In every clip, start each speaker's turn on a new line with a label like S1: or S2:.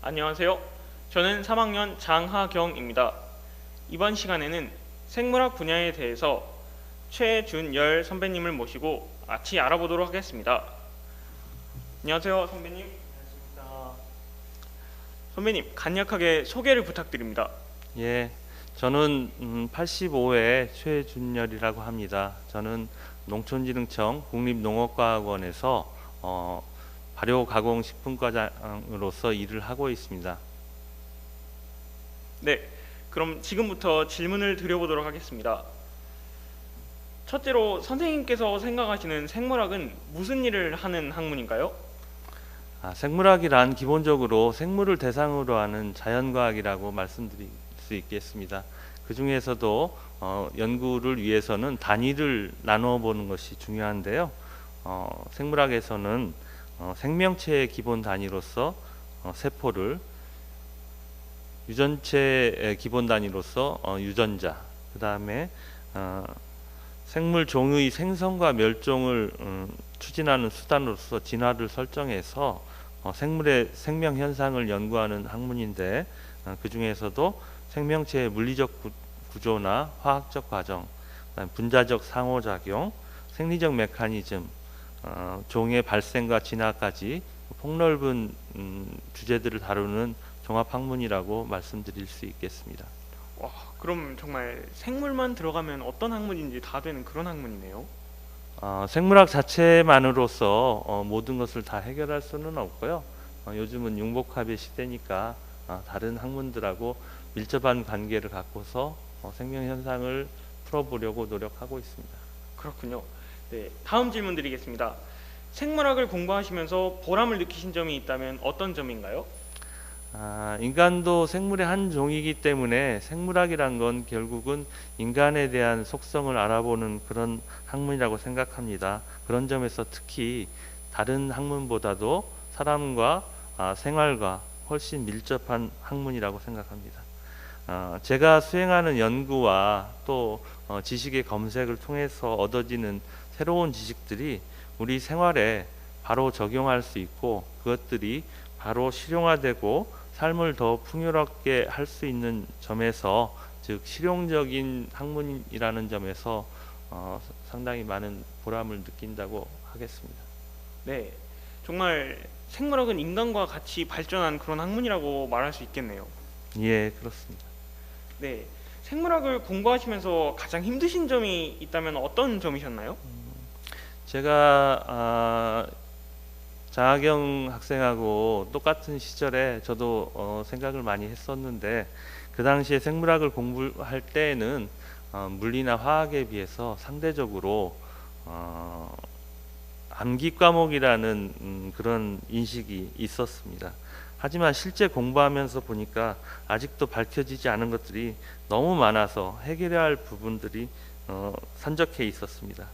S1: 안녕하세요. 저는 3학년 장하경입니다. 이번 시간에는 생물학 분야에 대해서 최준열 선배님을 모시고 같이 알아보도록 하겠습니다. 안녕하세요, 선배님. 안녕하십니까. 선배님, 간략하게 소개를 부탁드립니다.
S2: 예, 저는 85회 최준열이라고 합니다. 저는 농촌진흥청 국립농업과학원에서 발효가공식품과장으로서 일을 하고 있습니다.
S1: 네, 그럼 지금부터 질문을 드려보도록 하겠습니다. 첫째로 선생님께서 생각하시는 생물학은 무슨 일을 하는 학문인가요?
S2: 생물학이란 기본적으로 생물을 대상으로 하는 자연과학이라고 말씀드릴 수 있겠습니다. 그 중에서도 연구를 위해서는 단위를 나누어 보는 것이 중요한데요. 생물학에서는 생명체의 기본 단위로서 세포를, 유전체의 기본 단위로서 유전자, 그 다음에 생물 종의 생성과 멸종을 추진하는 수단으로서 진화를 설정해서 생물의 생명 현상을 연구하는 학문인데, 그 중에서도 생명체의 물리적 구조나 화학적 과정, 분자적 상호작용, 생리적 메커니즘, 종의 발생과 진화까지 폭넓은 주제들을 다루는 종합학문이라고 말씀드릴 수 있겠습니다.
S1: 와, 그럼 정말 생물만 들어가면 어떤 학문인지 다 되는 그런 학문이네요.
S2: 생물학 자체만으로서 모든 것을 다 해결할 수는 없고요. 요즘은 융복합의 시대니까 다른 학문들하고 밀접한 관계를 갖고서 생명 현상을 풀어보려고 노력하고 있습니다.
S1: 그렇군요. 네, 다음 질문 드리겠습니다. 생물학을 공부하시면서 보람을 느끼신 점이 있다면 어떤 점인가요?
S2: 인간도 생물의 한 종이기 때문에 생물학이란 건 결국은 인간에 대한 속성을 알아보는 그런 학문이라고 생각합니다. 그런 점에서 특히 다른 학문보다도 사람과 생활과 훨씬 밀접한 학문이라고 생각합니다. 제가 수행하는 연구와 또 지식의 검색을 통해서 얻어지는 새로운 지식들이 우리 생활에 바로 적용할 수 있고, 그것들이 바로 실용화되고 삶을 더 풍요롭게 할 수 있는 점에서, 즉 실용적인 학문이라는 점에서 상당히 많은 보람을 느낀다고 하겠습니다.
S1: 네, 정말 생물학은 인간과 같이 발전한 그런 학문이라고 말할 수 있겠네요.
S2: 예, 그렇습니다.
S1: 네, 생물학을 공부하시면서 가장 힘드신 점이 있다면 어떤 점이셨나요?
S2: 제가 장하경 학생하고 똑같은 시절에 저도 생각을 많이 했었는데, 그 당시에 생물학을 공부할 때에는 물리나 화학에 비해서 상대적으로 암기 과목이라는 그런 인식이 있었습니다. 하지만 실제 공부하면서 보니까 아직도 밝혀지지 않은 것들이 너무 많아서 해결해야 할 부분들이 산적해 있었습니다.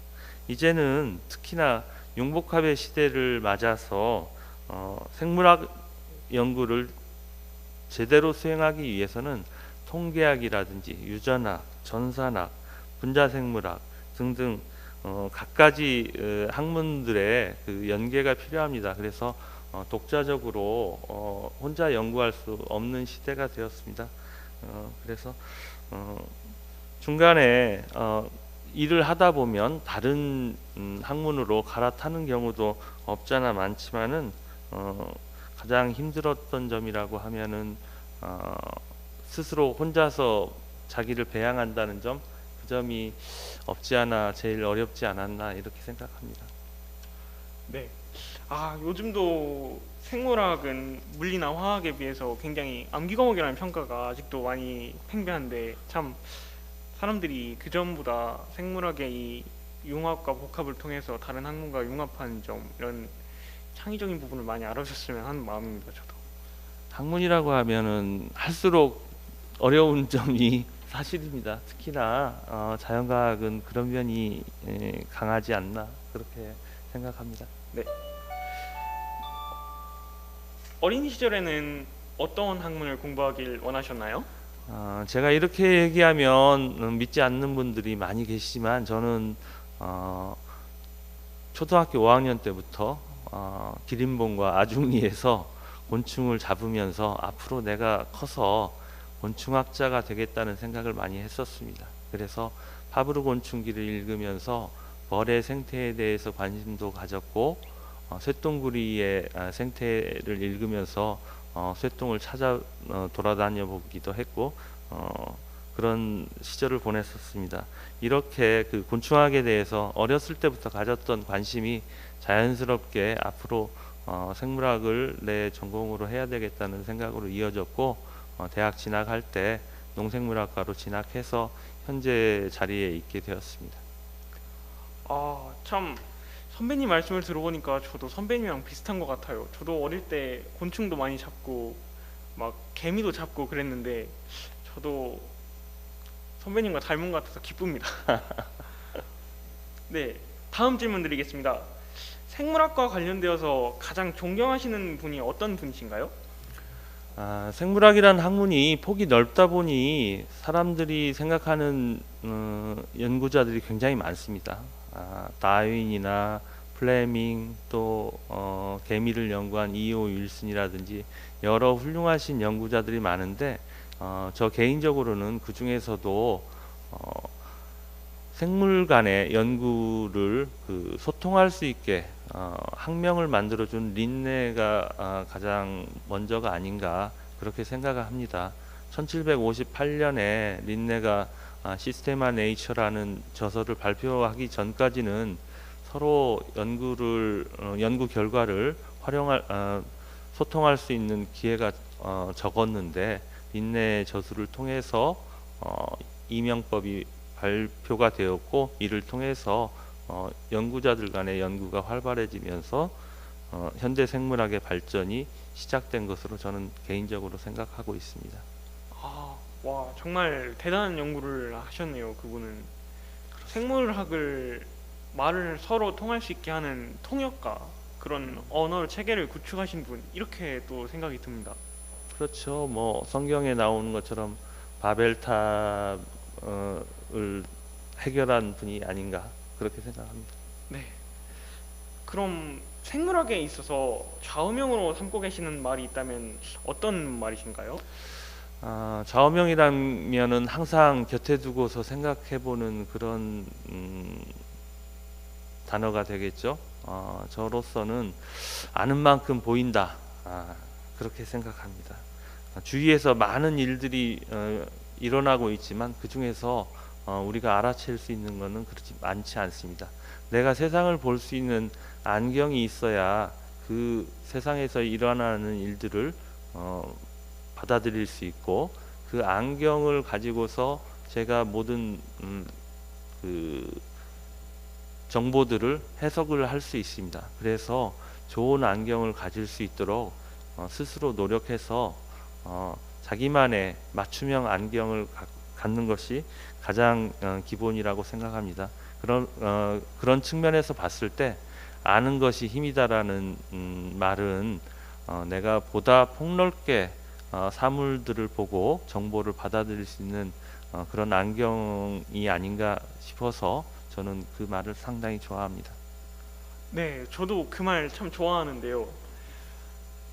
S2: 이제는 특히나 융복합의 시대를 맞아서 생물학 연구를 제대로 수행하기 위해서는 통계학이라든지 유전학, 전산학, 분자생물학 등등 갖가지 학문들의 그 연계가 필요합니다. 그래서 독자적으로 혼자 연구할 수 없는 시대가 되었습니다. 그래서 중간에 일을 하다 보면 다른 학문으로 갈아타는 경우도 없잖아 많지만은 가장 힘들었던 점이라고 하면은 스스로 혼자서 자기를 배양한다는 점, 그 점이 없지 않아 제일 어렵지 않았나 이렇게 생각합니다.
S1: 네, 요즘도 생물학은 물리나 화학에 비해서 굉장히 암기 과목이라는 평가가 아직도 많이 팽배한데, 참 사람들이 그 점보다 생물학의 이 융합과 복합을 통해서 다른 학문과 융합하는 점, 이런 창의적인 부분을 많이 알아주셨으면 하는 마음입니다. 저도.
S2: 학문이라고 하면은 할수록 어려운 점이 사실입니다. 특히나 자연과학은 그런 면이 강하지 않나 그렇게 생각합니다.
S1: 네. 어린 시절에는 어떤 학문을 공부하길 원하셨나요?
S2: 제가 이렇게 얘기하면 믿지 않는 분들이 많이 계시지만, 저는 초등학교 5학년 때부터 기린봉과 아중리에서 곤충을 잡으면서 앞으로 내가 커서 곤충학자가 되겠다는 생각을 많이 했었습니다. 그래서 파브르 곤충기를 읽으면서 벌의 생태에 대해서 관심도 가졌고 쇠똥구리의 생태를 읽으면서 쇠똥을 찾아 돌아다녀 보기도 했고 그런 시절을 보냈었습니다. 이렇게 그 곤충학에 대해서 어렸을 때부터 가졌던 관심이 자연스럽게 앞으로 생물학을 내 전공으로 해야 되겠다는 생각으로 이어졌고 대학 진학할 때 농생물학과로 진학해서 현재 자리에 있게 되었습니다.
S1: 참 선배님 말씀을 들어보니까 저도 선배님이랑 비슷한 것 같아요. 저도 어릴 때 곤충도 많이 잡고 막 개미도 잡고 그랬는데 저도 선배님과 닮은 것 같아서 기쁩니다. 네, 다음 질문 드리겠습니다. 생물학과 관련되어서 가장 존경하시는 분이 어떤 분이신가요?
S2: 생물학이란 학문이 폭이 넓다 보니 사람들이 생각하는 연구자들이 굉장히 많습니다. 다윈이나 플레밍 또 개미를 연구한 이오 윌슨이라든지 여러 훌륭하신 연구자들이 많은데 저 개인적으로는 그 중에서도 생물 간의 연구를 소통할 수 있게 학명을 만들어준 린네가 가장 먼저가 아닌가 그렇게 생각을 합니다. 1758년에 린네가 시스테마 네이처라는 저서를 발표하기 전까지는 서로 연구 결과를 소통할 수 있는 기회가 적었는데 린네 저술을 통해서 이명법이 발표가 되었고 이를 통해서 연구자들 간의 연구가 활발해지면서 현대 생물학의 발전이 시작된 것으로 저는 개인적으로 생각하고 있습니다.
S1: 와, 정말 대단한 연구를 하셨네요. 그분은 생물학을 말을 서로 통할 수 있게 하는 통역가, 그런 언어 체계를 구축하신 분, 이렇게 또 생각이 듭니다.
S2: 그렇죠. 뭐 성경에 나오는 것처럼 바벨탑을 해결한 분이 아닌가 그렇게 생각합니다.
S1: 네. 그럼 생물학에 있어서 좌우명으로 삼고 계시는 말이 있다면 어떤 말이신가요?
S2: 좌우명이라면은 항상 곁에 두고서 생각해보는 그런 단어가 되겠죠. 저로서는 아는 만큼 보인다. 그렇게 생각합니다. 주위에서 많은 일들이 일어나고 있지만 그 중에서 우리가 알아챌 수 있는 것은 그렇지 많지 않습니다. 내가 세상을 볼 수 있는 안경이 있어야 그 세상에서 일어나는 일들을 받아들일 수 있고 그 안경을 가지고서 제가 모든 그 정보들을 해석을 할 수 있습니다. 그래서 좋은 안경을 가질 수 있도록 스스로 노력해서 자기만의 맞춤형 안경을 갖는 것이 가장 기본이라고 생각합니다. 그런 측면에서 봤을 때 아는 것이 힘이다라는 말은 내가 보다 폭넓게 사물들을 보고 정보를 받아들일 수 있는 그런 안경이 아닌가 싶어서 저는 그 말을 상당히 좋아합니다.
S1: 네, 저도 그 말 참 좋아하는데요.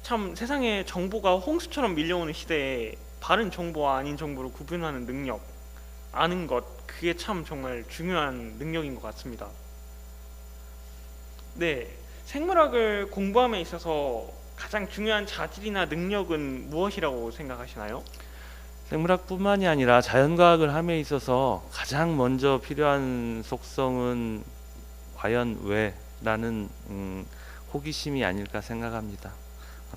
S1: 참 세상에 정보가 홍수처럼 밀려오는 시대에 바른 정보와 아닌 정보를 구분하는 능력, 아는 것, 그게 참 정말 중요한 능력인 것 같습니다. 네, 생물학을 공부함에 있어서 가장 중요한 자질이나 능력은 무엇이라고 생각하시나요?
S2: 생물학뿐만이 아니라 자연과학을 함에 있어서 가장 먼저 필요한 속성은 과연 왜라는 호기심이 아닐까 생각합니다.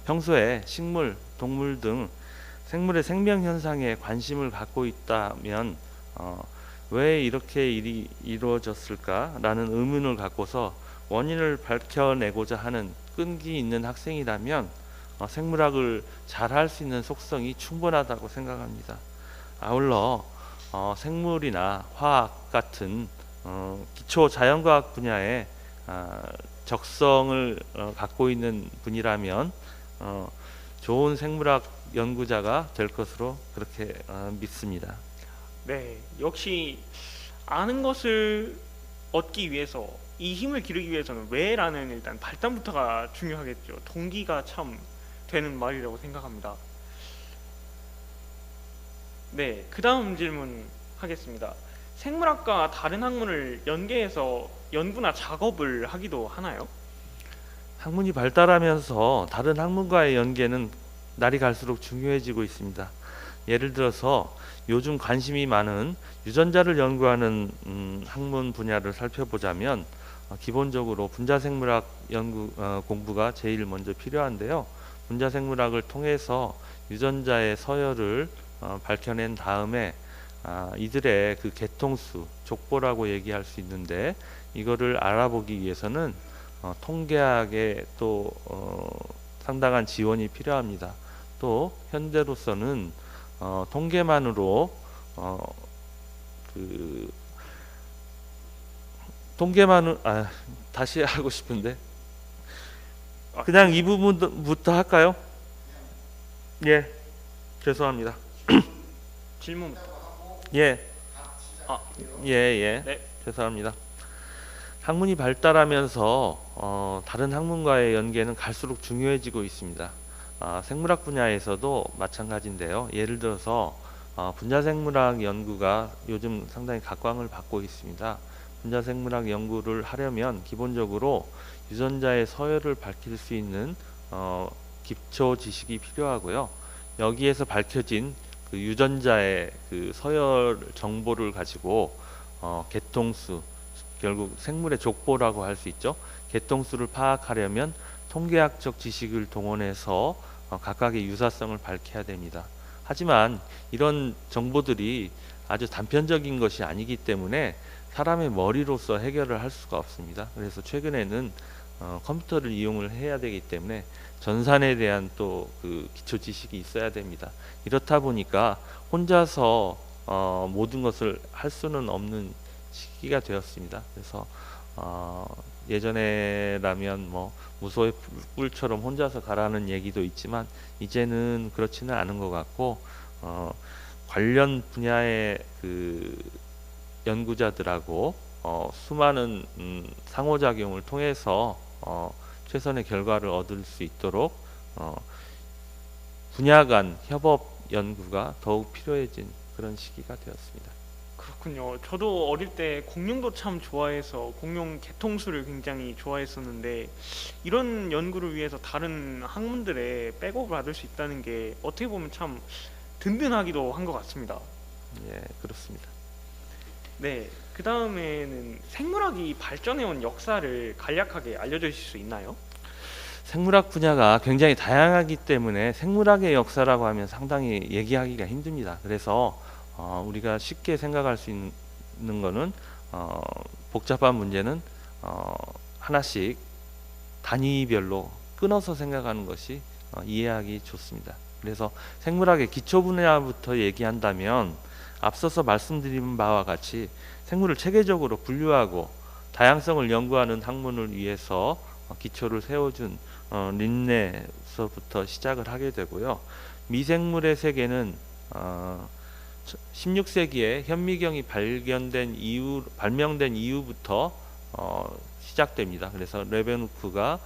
S2: 평소에 식물, 동물 등 생물의 생명 현상에 관심을 갖고 있다면 왜 이렇게 일이 이루어졌을까라는 의문을 갖고서 원인을 밝혀내고자 하는 끈기 있는 학생이라면 생물학을 잘 할 수 있는 속성이 충분하다고 생각합니다. 아울러 생물이나 화학 같은 기초 자연과학 분야에 적성을 갖고 있는 분이라면 좋은 생물학 연구자가 될 것으로 그렇게 믿습니다.
S1: 네, 역시 아는 것을 얻기 위해서, 이 힘을 기르기 위해서는 왜라는 일단 발단부터가 중요하겠죠. 동기가 참 되는 말이라고 생각합니다. 네, 그 다음 질문 하겠습니다. 생물학과 다른 학문을 연계해서 연구나 작업을 하기도 하나요?
S2: 학문이 발달하면서 다른 학문과의 연계는 날이 갈수록 중요해지고 있습니다. 예를 들어서 요즘 관심이 많은 유전자를 연구하는 학문 분야를 살펴보자면 기본적으로 분자생물학 공부가 제일 먼저 필요한데요. 분자생물학을 통해서 유전자의 서열을 밝혀낸 다음에 이들의 그 개통수, 족보라고 얘기할 수 있는데 이거를 알아보기 위해서는 통계학에 또 상당한 지원이 필요합니다. 또 현대로서는 통계만으로 그 통계만으로 다시 하고 싶은데 그냥 이 부분부터 할까요? 예, 죄송합니다.
S1: 질문.
S2: 예,
S1: 아,
S2: 예,
S1: 네.
S2: 죄송합니다. 학문이 발달하면서 다른 학문과의 연계는 갈수록 중요해지고 있습니다. 생물학 분야에서도 마찬가지인데요. 예를 들어서 분자생물학 연구가 요즘 상당히 각광을 받고 있습니다. 분자생물학 연구를 하려면 기본적으로 유전자의 서열을 밝힐 수 있는 기초 지식이 필요하고요. 여기에서 밝혀진 그 유전자의 그 서열 정보를 가지고 개통수, 결국 생물의 족보라고 할 수 있죠. 개통수를 파악하려면 통계학적 지식을 동원해서 각각의 유사성을 밝혀야 됩니다. 하지만 이런 정보들이 아주 단편적인 것이 아니기 때문에 사람의 머리로서 해결을 할 수가 없습니다. 그래서 최근에는 컴퓨터를 이용을 해야 되기 때문에 전산에 대한 또 그 기초 지식이 있어야 됩니다. 이렇다 보니까 혼자서 모든 것을 할 수는 없는 시기가 되었습니다. 그래서 예전에라면 뭐 무소의 뿔처럼 혼자서 가라는 얘기도 있지만 이제는 그렇지는 않은 것 같고 관련 분야의 그 연구자들하고 수많은 상호작용을 통해서 최선의 결과를 얻을 수 있도록 분야 간 협업 연구가 더욱 필요해진 그런 시기가 되었습니다.
S1: 그렇군요. 저도 어릴 때 공룡도 참 좋아해서 공룡 개통수를 굉장히 좋아했었는데 이런 연구를 위해서 다른 학문들의 백업을 받을 수 있다는 게 어떻게 보면 참 든든하기도 한 것 같습니다.
S2: 예, 그렇습니다.
S1: 네, 그 다음에는 생물학이 발전해온 역사를 간략하게 알려주실 수 있나요?
S2: 생물학 분야가 굉장히 다양하기 때문에 생물학의 역사라고 하면 상당히 얘기하기가 힘듭니다. 그래서 우리가 쉽게 생각할 수 있는 거는 복잡한 문제는 하나씩 단위별로 끊어서 생각하는 것이 이해하기 좋습니다. 그래서 생물학의 기초 분야부터 얘기한다면 앞서서 말씀드린 바와 같이 생물을 체계적으로 분류하고 다양성을 연구하는 학문을 위해서 기초를 세워준 린네서부터 시작을 하게 되고요. 미생물의 세계는 16세기에 현미경이 발명된 이후부터 시작됩니다. 그래서 레베누크가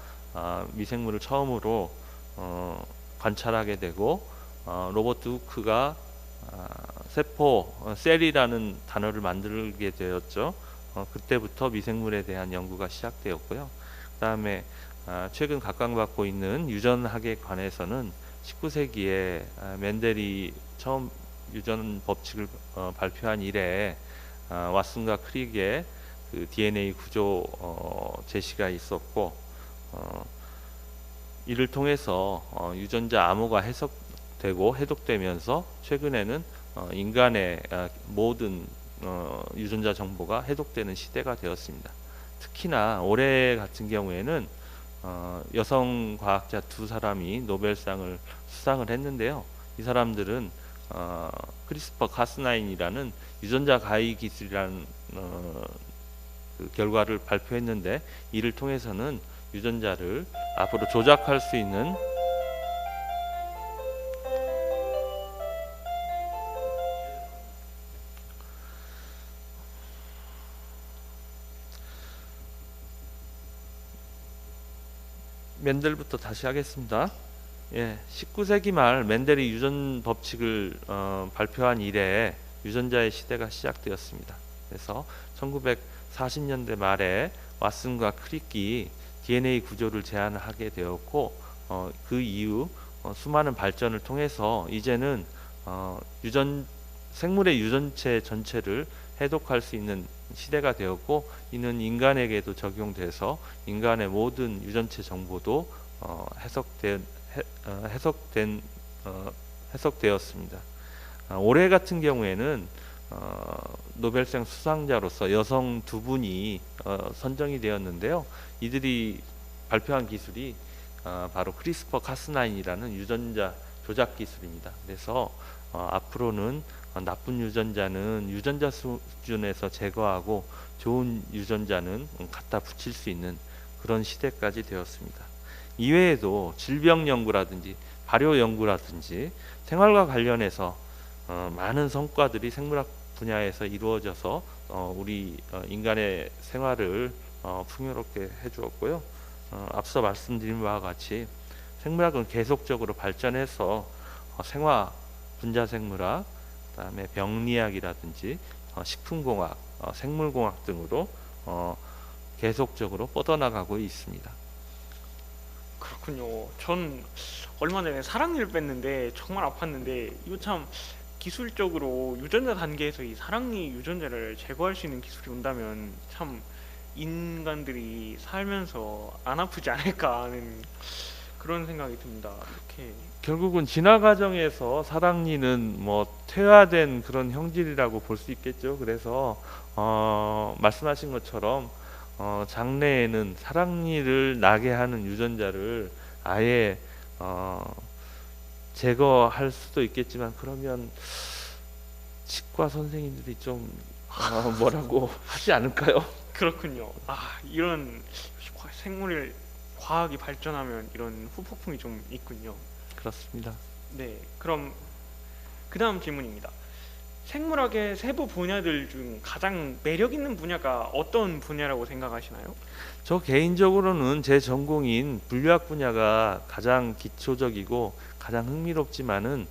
S2: 미생물을 처음으로 관찰하게 되고 로버트 후크가 세포, 셀이라는 단어를 만들게 되었죠. 그때부터 미생물에 대한 연구가 시작되었고요. 그 다음에 최근 각광받고 있는 유전학에 관해서는 19세기에 멘델이 처음 유전 법칙을 발표한 이래 왓슨과 크릭의 그 DNA 구조 제시가 있었고 이를 통해서 유전자 암호가 해석되고 해독되면서 최근에는 인간의 모든 유전자 정보가 해독되는 시대가 되었습니다. 특히나 올해 같은 경우에는 여성 과학자 두 사람이 노벨상을 수상을 했는데요. 이 사람들은 크리스퍼 카스나인이라는 유전자 가위 기술이라는 그 결과를 발표했는데 이를 통해서는 유전자를 앞으로 조작할 수 있는 멘델부터 다시 하겠습니다. 예, 19세기 말 멘델이 유전 법칙을 발표한 이래 유전자의 시대가 시작되었습니다. 그래서 1940년대 말에 왓슨과 크릭이 DNA 구조를 제안하게 되었고 그 이후 수많은 발전을 통해서 이제는 생물의 유전체 전체를 해독할 수 있는 시대가 되었고 이는 인간에게도 적용돼서 인간의 모든 유전체 정보도 해석된 해석되었습니다. 올해 같은 경우에는 노벨상 수상자로서 여성 두 분이 선정이 되었는데요. 이들이 발표한 기술이 바로 크리스퍼 카스9이라는 유전자 조작 기술입니다. 그래서 앞으로는 나쁜 유전자는 유전자 수준에서 제거하고 좋은 유전자는 갖다 붙일 수 있는 그런 시대까지 되었습니다. 이외에도 질병 연구라든지 발효 연구라든지 생활과 관련해서 많은 성과들이 생물학 분야에서 이루어져서 우리 인간의 생활을 풍요롭게 해주었고요. 앞서 말씀드린 바와 같이 생물학은 계속적으로 발전해서 생화, 분자생물학, 그다음에 병리학이라든지 식품공학, 생물공학 등으로 계속적으로 뻗어나가고 있습니다.
S1: 그렇군요. 전 얼마 전에 사랑니를 뺐는데 정말 아팠는데 이거 참 기술적으로 유전자 단계에서 이 사랑니 유전자를 제거할 수 있는 기술이 온다면 참 인간들이 살면서 안 아프지 않을까 하는 그런 생각이 듭니다. 이렇게
S2: 결국은 진화 과정에서 사랑니는 뭐 퇴화된 그런 형질이라고 볼 수 있겠죠. 그래서 말씀하신 것처럼 장래에는 사랑니를 나게 하는 유전자를 아예 제거할 수도 있겠지만 그러면 치과 선생님들이 좀 뭐라고 하지 않을까요?
S1: 그렇군요. 이런 생물 과학이 발전하면 이런 후폭풍이 좀 있군요.
S2: 그렇습니다.
S1: 네, 그럼 그 다음 질문입니다. 생물학의 세부 분야들 중 가장 매력 있는 분야가 어떤 분야라고 생각하시나요?
S2: 저 개인적으로는 제 전공인 분류학 분야가 가장 기초적이고 가장 흥미롭지만은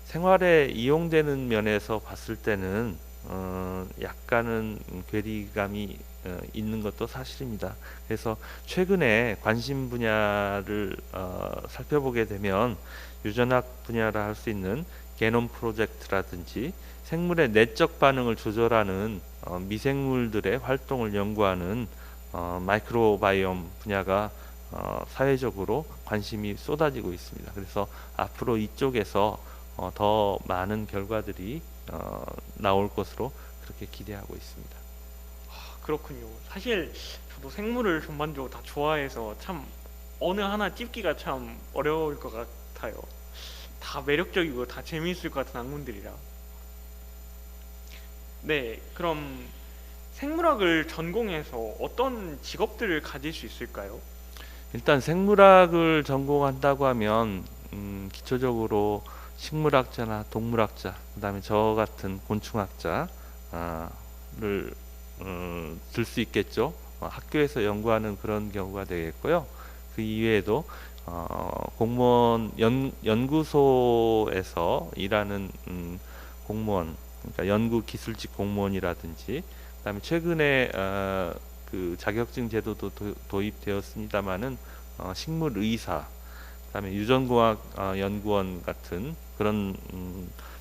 S2: 생활에 이용되는 면에서 봤을 때는 약간은 괴리감이 있는 것도 사실입니다. 그래서 최근에 관심 분야를 살펴보게 되면 유전학 분야라 할 수 있는 게놈 프로젝트라든지 생물의 내적 반응을 조절하는 미생물들의 활동을 연구하는 마이크로바이옴 분야가 사회적으로 관심이 쏟아지고 있습니다. 그래서 앞으로 이쪽에서 더 많은 결과들이 나올 것으로 그렇게 기대하고 있습니다.
S1: 그렇군요. 사실 저도 생물을 전반적으로 다 좋아해서 참 어느 하나 찝기가 참 어려울 것 같아요. 다 매력적이고 다 재미있을 것 같은 학문들이라. 네, 그럼 생물학을 전공해서 어떤 직업들을 가질 수 있을까요?
S2: 일단 생물학을 전공한다고 하면 기초적으로 식물학자나 동물학자, 그다음에 저 같은 곤충학자를 들 수 있겠죠. 학교에서 연구하는 그런 경우가 되겠고요. 그 이외에도 공무원 연구소에서 일하는 공무원, 그러니까 연구 기술직 공무원이라든지, 그다음에 최근에 그 자격증 제도도 도입되었습니다마는 식물 의사, 그다음에 유전공학 연구원 같은 그런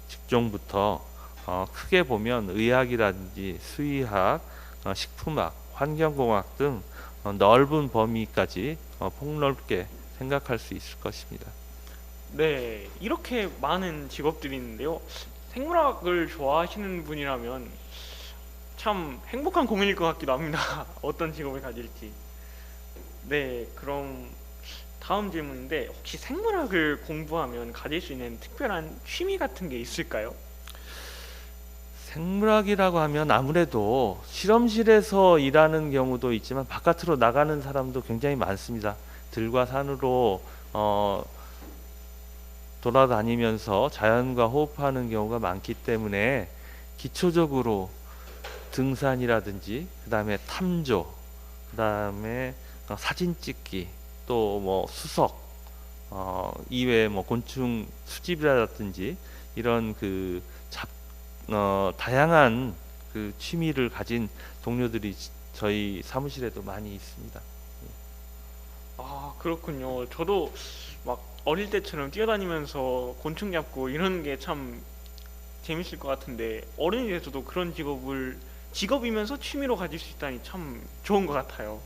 S2: 직종부터 크게 보면 의학이라든지 수의학, 식품학, 환경공학 등 넓은 범위까지 폭넓게 생각할 수 있을 것입니다.
S1: 네, 이렇게 많은 직업들이 있는데요. 생물학을 좋아하시는 분이라면 참 행복한 고민일 것 같기도 합니다. 어떤 직업을 가질지. 네, 그럼 다음 질문인데 혹시 생물학을 공부하면 가질 수 있는 특별한 취미 같은 게 있을까요?
S2: 생물학이라고 하면 아무래도 실험실에서 일하는 경우도 있지만 바깥으로 나가는 사람도 굉장히 많습니다. 들과 산으로 돌아다니면서 자연과 호흡하는 경우가 많기 때문에 기초적으로 등산이라든지 그다음에 탐조, 그다음에 사진 찍기, 또 뭐 수석, 이외에 뭐 곤충 수집이라든지 이런 다양한 그 취미를 가진 동료들이 저희 사무실에도 많이 있습니다.
S1: 아, 그렇군요. 저도 막 어릴 때처럼 뛰어다니면서 곤충 잡고 이러는 게 참 재밌을 것 같은데 어른이 돼서도 그런 직업이면서 취미로 가질 수 있다니 참 좋은 것 같아요.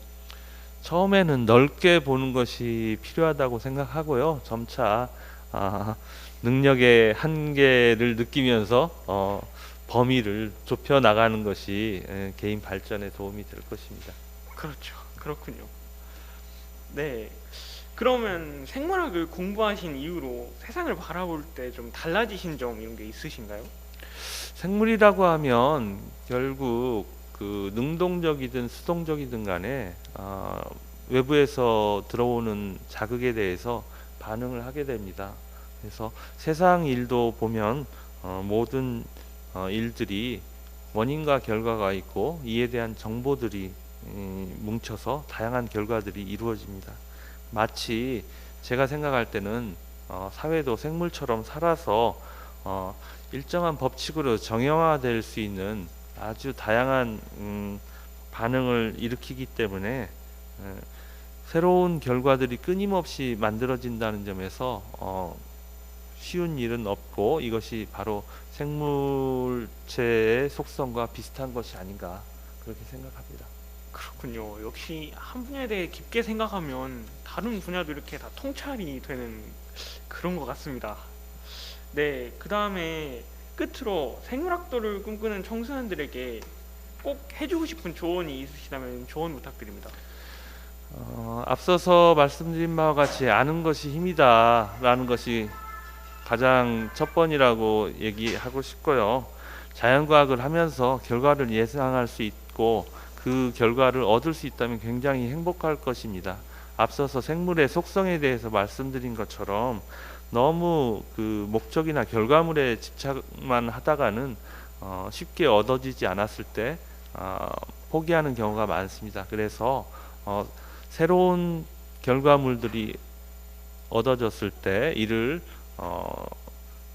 S2: 처음에는 넓게 보는 것이 필요하다고 생각하고요. 점차 아, 능력의 한계를 느끼면서 범위를 좁혀 나가는 것이 개인 발전에 도움이 될 것입니다.
S1: 그렇죠. 그렇군요. 네. 그러면 생물학을 공부하신 이후로 세상을 바라볼 때 좀 달라지신 점 이런 게 있으신가요?
S2: 생물이라고 하면 결국 그 능동적이든 수동적이든 간에 외부에서 들어오는 자극에 대해서 반응을 하게 됩니다. 그래서 세상 일도 보면 모든 일들이 원인과 결과가 있고 이에 대한 정보들이 뭉쳐서 다양한 결과들이 이루어집니다. 마치 제가 생각할 때는 사회도 생물처럼 살아서 일정한 법칙으로 정형화될 수 있는 아주 다양한 반응을 일으키기 때문에 새로운 결과들이 끊임없이 만들어진다는 점에서 쉬운 일은 없고 이것이 바로 생물체의 속성과 비슷한 것이 아닌가 그렇게 생각합니다.
S1: 그렇군요. 역시 한 분야에 대해 깊게 생각하면 다른 분야도 이렇게 다 통찰이 되는 그런 것 같습니다. 네, 그 다음에 끝으로 생물학도를 꿈꾸는 청소년들에게 꼭 해주고 싶은 조언이 있으시다면 조언 부탁드립니다.
S2: 앞서서 말씀드린 바와 같이 아는 것이 힘이다라는 것이 가장 첫 번이라고 얘기하고 싶고요. 자연과학을 하면서 결과를 예상할 수 있고 그 결과를 얻을 수 있다면 굉장히 행복할 것입니다. 앞서서 생물의 속성에 대해서 말씀드린 것처럼 너무 그 목적이나 결과물에 집착만 하다가는 쉽게 얻어지지 않았을 때 포기하는 경우가 많습니다. 그래서 새로운 결과물들이 얻어졌을 때 이를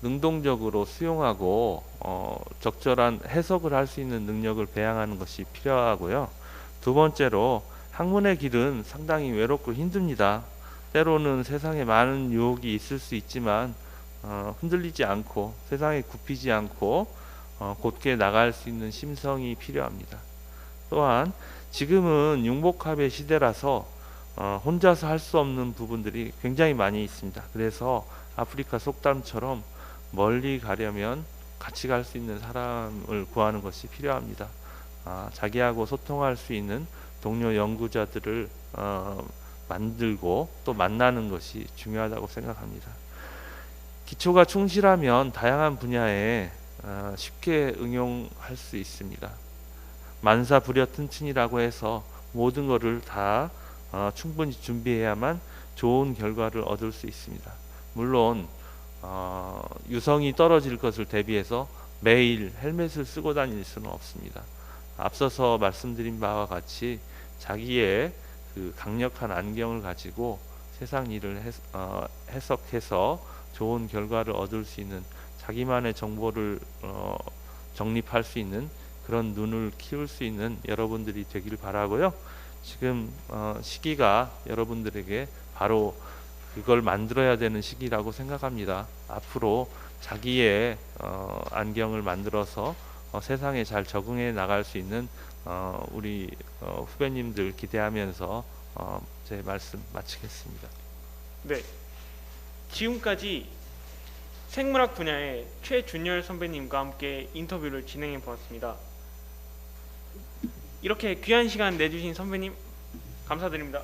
S2: 능동적으로 수용하고 적절한 해석을 할 수 있는 능력을 배양하는 것이 필요하고요. 두 번째로 학문의 길은 상당히 외롭고 힘듭니다. 때로는 세상에 많은 유혹이 있을 수 있지만 흔들리지 않고 세상에 굽히지 않고 곧게 나갈 수 있는 심성이 필요합니다. 또한 지금은 융복합의 시대라서 혼자서 할 수 없는 부분들이 굉장히 많이 있습니다. 그래서 아프리카 속담처럼 멀리 가려면 같이 갈 수 있는 사람을 구하는 것이 필요합니다. 자기하고 소통할 수 있는 동료 연구자들을 만들고 또 만나는 것이 중요하다고 생각합니다. 기초가 충실하면 다양한 분야에 쉽게 응용할 수 있습니다. 만사부려튼튼이라고 해서 모든 것을 다 충분히 준비해야만 좋은 결과를 얻을 수 있습니다. 물론 유성이 떨어질 것을 대비해서 매일 헬멧을 쓰고 다닐 수는 없습니다. 앞서서 말씀드린 바와 같이 자기의 그 강력한 안경을 가지고 세상 일을 해석해서 좋은 결과를 얻을 수 있는 자기만의 정보를 정립할 수 있는 그런 눈을 키울 수 있는 여러분들이 되길 바라고요. 지금 시기가 여러분들에게 바로 그걸 만들어야 되는 시기라고 생각합니다. 앞으로 자기의 안경을 만들어서 세상에 잘 적응해 나갈 수 있는 우리 후배님들 기대하면서 제 말씀 마치겠습니다.
S1: 네, 지금까지 생물학 분야의 최준열 선배님과 함께 인터뷰를 진행해 보았습니다. 이렇게 귀한 시간 내주신 선배님 감사드립니다.